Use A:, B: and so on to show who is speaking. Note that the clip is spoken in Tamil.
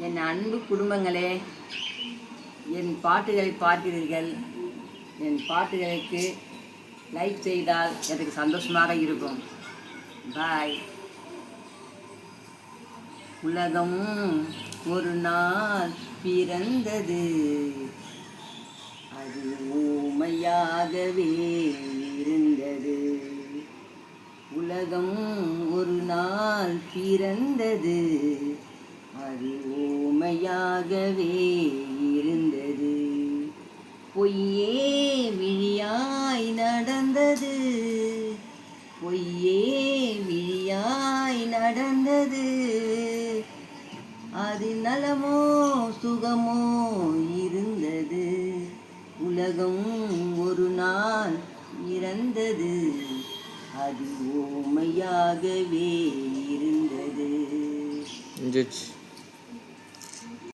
A: என் அன்பு குடும்பங்களே, என் பாட்டுகளை பார்க்கிறீர்கள். என் பாட்டுகளுக்கு லைக் செய்தால் எனக்கு சந்தோஷமாக இருக்கும். பாய். உலகம் ஒரு நாள் பிறந்தது, அது ஊமையாகவே இருந்தது. உலகம் ஒரு நாள் பிறந்தது, அது ஊமையாகவே இருந்தது. பொய்யே விழியாய் நடந்தது, பொய்யே விழியாய் நடந்தது. அது நலமோ சுகமோ இருந்தது. உலகம் ஒரு நாள் இறந்தது, அது ஊமையாகவே இருந்தது.